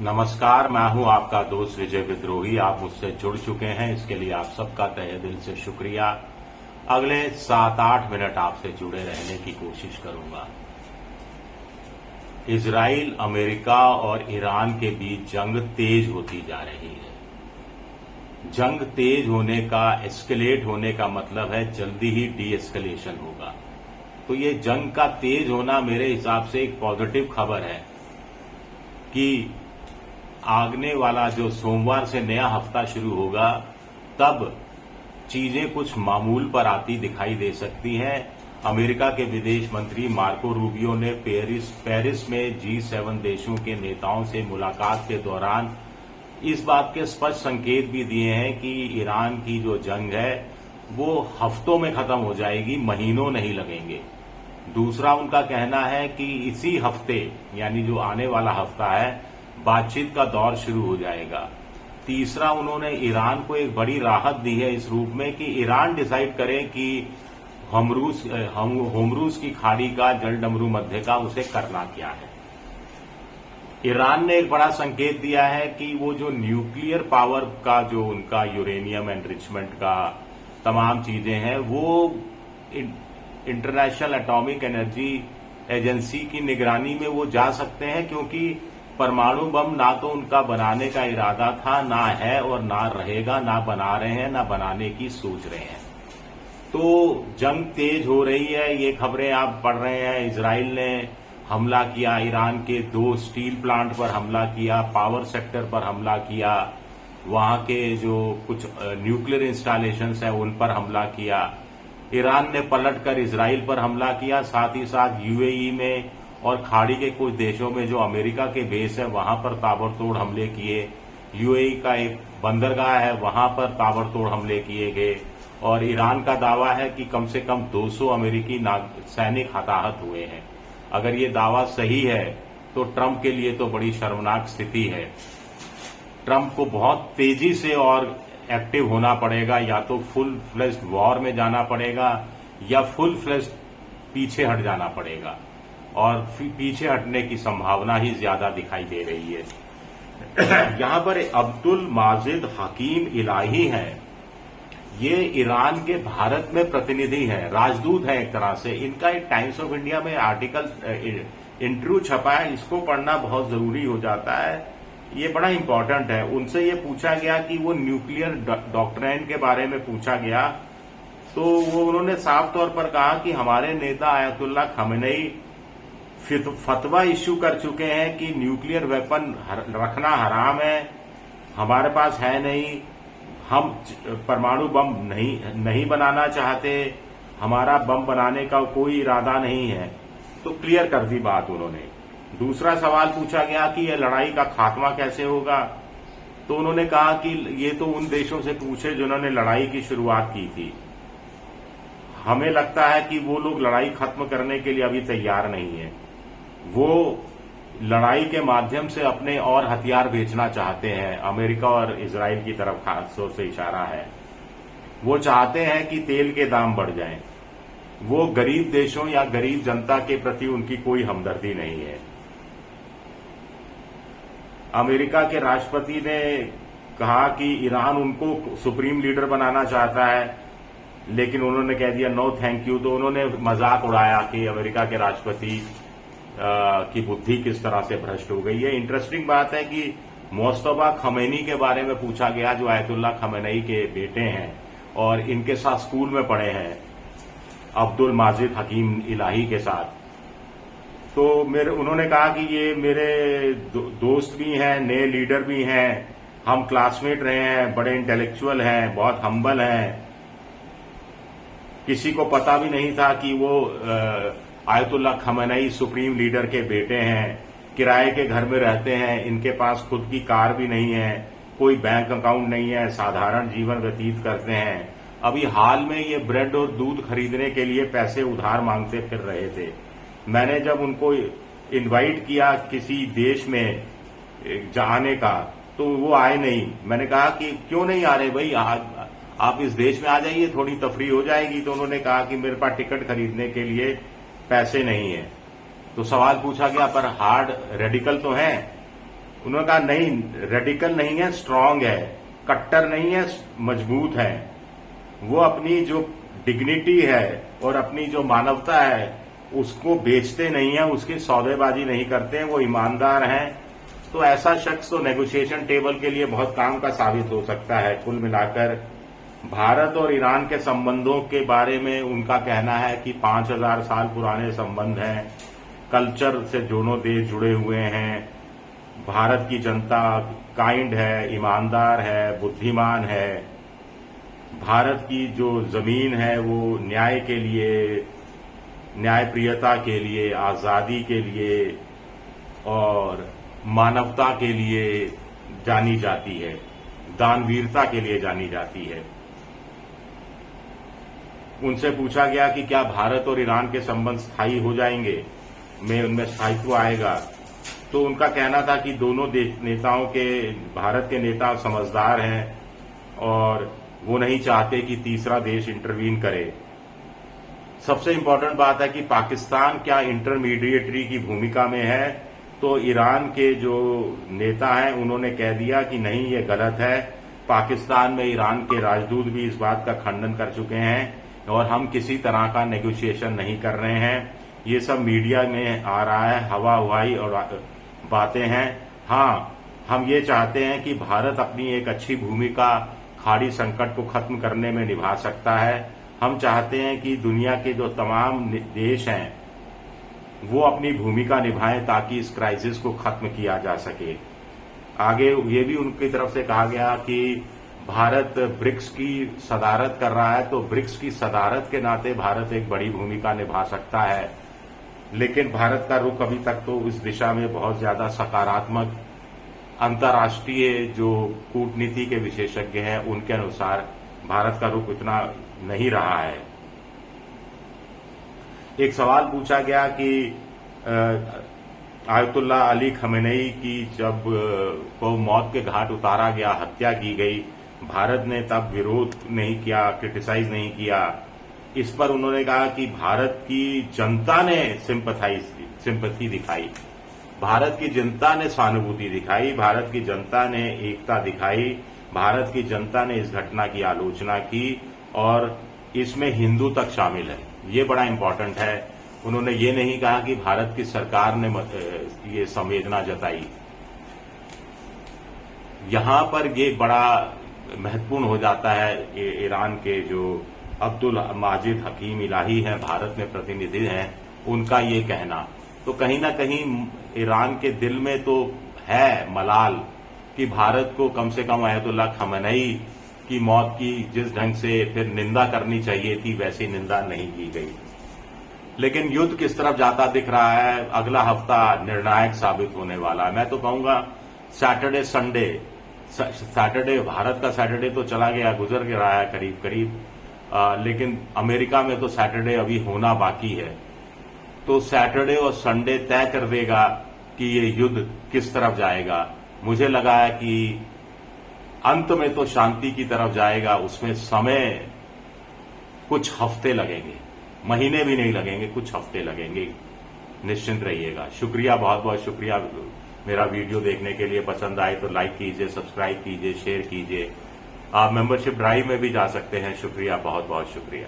नमस्कार, मैं हूं आपका दोस्त विजय विद्रोही। आप मुझसे जुड़ चुके हैं, इसके लिए आप सबका तहे दिल से शुक्रिया। अगले 7-8 मिनट आपसे जुड़े रहने की कोशिश करूंगा। इजराइल, अमेरिका और ईरान के बीच जंग तेज होती जा रही है। जंग तेज होने का, एस्केलेट होने का मतलब है जल्दी ही डी एस्केलेशन होगा। तो ये जंग का तेज होना मेरे हिसाब से एक पॉजिटिव खबर है कि आगने वाला जो सोमवार से नया हफ्ता शुरू होगा, तब चीजें कुछ मामूल पर आती दिखाई दे सकती हैं। अमेरिका के विदेश मंत्री मार्को रूबियो ने पेरिस में G7 देशों के नेताओं से मुलाकात के दौरान इस बात के स्पष्ट संकेत भी दिए हैं कि ईरान की जो जंग है वो हफ्तों में खत्म हो जाएगी, महीनों नहीं लगेंगे। दूसरा, उनका कहना है कि इसी हफ्ते, यानी जो आने वाला हफ्ता है, बातचीत का दौर शुरू हो जाएगा। तीसरा, उन्होंने ईरान को एक बड़ी राहत दी है इस रूप में कि ईरान डिसाइड करे कि होमरूज की खाड़ी का जलडमरू मध्य का उसे करना क्या है। ईरान ने एक बड़ा संकेत दिया है कि वो जो न्यूक्लियर पावर का जो उनका यूरेनियम एनरिचमेंट का तमाम चीजें हैं, वो इंटरनेशनल एटॉमिक एनर्जी एजेंसी की निगरानी में वो जा सकते हैं, क्योंकि परमाणु बम ना तो उनका बनाने का इरादा था, ना है और ना रहेगा, ना बना रहे हैं, ना बनाने की सोच रहे हैं। तो जंग तेज हो रही है, ये खबरें आप पढ़ रहे हैं। इजराइल ने हमला किया, ईरान के 2 स्टील प्लांट पर हमला किया, पावर सेक्टर पर हमला किया, वहां के जो कुछ न्यूक्लियर इंस्टॉलेशंस हैं उन पर हमला किया। ईरान ने पलटकर इजराइल पर हमला किया, साथ ही साथ यूएई में और खाड़ी के कुछ देशों में जो अमेरिका के बेस है वहां पर ताबड़तोड़ हमले किए। यूएई का एक बंदरगाह है, वहां पर ताबड़तोड़ हमले किए गए और ईरान का दावा है कि कम से कम 200 अमेरिकी सैनिक हताहत हुए हैं। अगर ये दावा सही है तो ट्रंप के लिए तो बड़ी शर्मनाक स्थिति है। ट्रंप को बहुत तेजी से और एक्टिव होना पड़ेगा, या तो फुल फ्लेज्ड वॉर में जाना पड़ेगा या फुल फ्लेज्ड पीछे हट जाना पड़ेगा, और पीछे हटने की संभावना ही ज्यादा दिखाई दे रही है। यहां पर अब्दुल माजिद हकीम इलाही हैं। ये ईरान के भारत में प्रतिनिधि हैं, राजदूत हैं एक तरह से। इनका एक टाइम्स ऑफ इंडिया में आर्टिकल इंटरव्यू छपा है, इसको पढ़ना बहुत जरूरी हो जाता है, ये बड़ा इंपॉर्टेंट है। उनसे ये पूछा गया कि वो न्यूक्लियर डॉक्ट्रिन के बारे में पूछा गया, तो वो उन्होंने साफ तौर पर कहा कि हमारे नेता आयतुल्लाह खमेनेई फतवा इश्यू कर चुके हैं कि न्यूक्लियर वेपन रखना हराम है, हमारे पास है नहीं, हम परमाणु बम नहीं बनाना चाहते, हमारा बम बनाने का कोई इरादा नहीं है। तो क्लियर कर दी बात उन्होंने। दूसरा सवाल पूछा गया कि यह लड़ाई का खात्मा कैसे होगा, तो उन्होंने कहा कि ये तो उन देशों से पूछे जिन्होंने लड़ाई की शुरुआत की थी। हमें लगता है कि वो लोग लड़ाई खत्म करने के लिए अभी तैयार नहीं है। वो लड़ाई के माध्यम से अपने और हथियार बेचना चाहते हैं। अमेरिका और इजराइल की तरफ खासतौर से इशारा है। वो चाहते हैं कि तेल के दाम बढ़ जाएं। वो गरीब देशों या गरीब जनता के प्रति उनकी कोई हमदर्दी नहीं है। अमेरिका के राष्ट्रपति ने कहा कि ईरान उनको सुप्रीम लीडर बनाना चाहता है, लेकिन उन्होंने कह दिया नो थैंक यू। तो उन्होंने मजाक उड़ाया कि अमेरिका के राष्ट्रपति की बुद्धि किस तरह से भ्रष्ट हो गई है। इंटरेस्टिंग बात है कि मोस्तफा खमेनी के बारे में पूछा गया, जो आयतुल्लाह खमेनी के बेटे हैं और इनके साथ स्कूल में पढ़े हैं, अब्दुल माजिद हकीम इलाही के साथ। तो उन्होंने कहा कि ये मेरे दोस्त भी हैं, नए लीडर भी हैं, हम क्लासमेट रहे हैं, बड़े इंटेलेक्चुअल हैं, बहुत हम्बल हैं। किसी को पता भी नहीं था कि वो आयतुल्लाह खमेनी सुप्रीम लीडर के बेटे हैं, किराए के घर में रहते हैं, इनके पास खुद की कार भी नहीं है, कोई बैंक अकाउंट नहीं है, साधारण जीवन व्यतीत करते हैं। अभी हाल में ये ब्रेड और दूध खरीदने के लिए पैसे उधार मांगते फिर रहे थे। मैंने जब उनको इनवाइट किया किसी देश में जाने का, तो वो आए नहीं। मैंने कहा कि क्यों नहीं आ रहे भाई, आप इस देश में आ जाइए, थोड़ी तफरी हो जाएगी। तो उन्होंने कहा कि मेरे पास टिकट खरीदने के लिए पैसे नहीं है। तो सवाल पूछा गया, पर हार्ड रेडिकल तो हैं, उन्होंने कहा नहीं, रेडिकल नहीं है, स्ट्रांग है, कट्टर नहीं है, मजबूत है। वो अपनी जो डिग्निटी है और अपनी जो मानवता है उसको बेचते नहीं है, उसकी सौदेबाजी नहीं करते हैं, वो ईमानदार हैं। तो ऐसा शख्स तो नेगोशिएशन टेबल के लिए बहुत काम का साबित हो सकता है। कुल मिलाकर भारत और ईरान के संबंधों के बारे में उनका कहना है कि 5000 साल पुराने संबंध हैं, कल्चर से दोनों देश जुड़े हुए हैं, भारत की जनता काइंड है, ईमानदार है, बुद्धिमान है, भारत की जो जमीन है वो न्याय के लिए, न्यायप्रियता के लिए, आजादी के लिए और मानवता के लिए जानी जाती है, दानवीरता के लिए जानी जाती है। उनसे पूछा गया कि क्या भारत और ईरान के संबंध स्थायी हो जाएंगे, में उनमें स्थायित्व आएगा, तो उनका कहना था कि दोनों नेताओं के, भारत के नेता समझदार हैं और वो नहीं चाहते कि तीसरा देश इंटरवीन करे। सबसे इंपॉर्टेंट बात है कि पाकिस्तान क्या इंटरमीडिएटरी की भूमिका में है, तो ईरान के जो नेता हैं उन्होंने कह दिया कि नहीं, ये गलत है। पाकिस्तान में ईरान के राजदूत भी इस बात का खंडन कर चुके हैं और हम किसी तरह का नेगोशिएशन नहीं कर रहे हैं। ये सब मीडिया में आ रहा है, हवा हवाई और बातें हैं। हाँ, हम ये चाहते हैं कि भारत अपनी एक अच्छी भूमिका खाड़ी संकट को खत्म करने में निभा सकता है। हम चाहते हैं कि दुनिया के जो तमाम देश हैं वो अपनी भूमिका निभाएं ताकि इस क्राइसिस को खत्म किया जा सके। आगे ये भी उनकी तरफ से कहा गया कि भारत ब्रिक्स की सदारत कर रहा है, तो ब्रिक्स की सदारत के नाते भारत एक बड़ी भूमिका निभा सकता है, लेकिन भारत का रुख अभी तक तो इस दिशा में बहुत ज्यादा सकारात्मक, अंतर्राष्ट्रीय जो कूटनीति के विशेषज्ञ हैं उनके अनुसार भारत का रुख इतना नहीं रहा है। एक सवाल पूछा गया कि आयतुल्ला अली खमेनेई की जब को मौत के घाट उतारा गया, हत्या की गई, भारत ने तब विरोध नहीं किया, क्रिटिसाइज नहीं किया। इस पर उन्होंने कहा कि भारत की जनता ने सिंपैथी दिखाई, भारत की जनता ने सहानुभूति दिखाई, भारत की जनता ने एकता दिखाई, भारत की जनता ने इस घटना की आलोचना की और इसमें हिंदू तक शामिल है। ये बड़ा इंपॉर्टेंट है। उन्होंने ये नहीं कहा कि भारत की सरकार ने ये संवेदना जताई। यहां पर ये बड़ा महत्वपूर्ण हो जाता है। ईरान के जो अब्दुल माजिद हकीम इलाही हैं, भारत में प्रतिनिधि हैं, उनका ये कहना, तो कहीं ना कहीं ईरान के दिल में तो है मलाल कि भारत को कम से कम आयतुल्ला खमेनेई की मौत की जिस ढंग से फिर निंदा करनी चाहिए थी वैसी निंदा नहीं की गई। लेकिन युद्ध किस तरफ जाता दिख रहा है, अगला हफ्ता निर्णायक साबित होने वाला है। मैं तो कहूंगा सैटरडे संडे, सैटरडे, भारत का सैटरडे तो चला गया, गुजर के रहा है करीब करीब, लेकिन अमेरिका में तो सैटरडे अभी होना बाकी है। तो सैटरडे और संडे तय कर देगा कि ये युद्ध किस तरफ जाएगा। मुझे लगा है कि अंत में तो शांति की तरफ जाएगा, उसमें समय कुछ हफ्ते लगेंगे, महीने भी नहीं लगेंगे, कुछ हफ्ते लगेंगे। निश्चिंत रहिएगा। शुक्रिया, बहुत बहुत शुक्रिया मेरा वीडियो देखने के लिए। पसंद आए तो लाइक कीजिए, सब्सक्राइब कीजिए, शेयर कीजिए। आप मेंबरशिप ड्राइव में भी जा सकते हैं। शुक्रिया, बहुत बहुत शुक्रिया।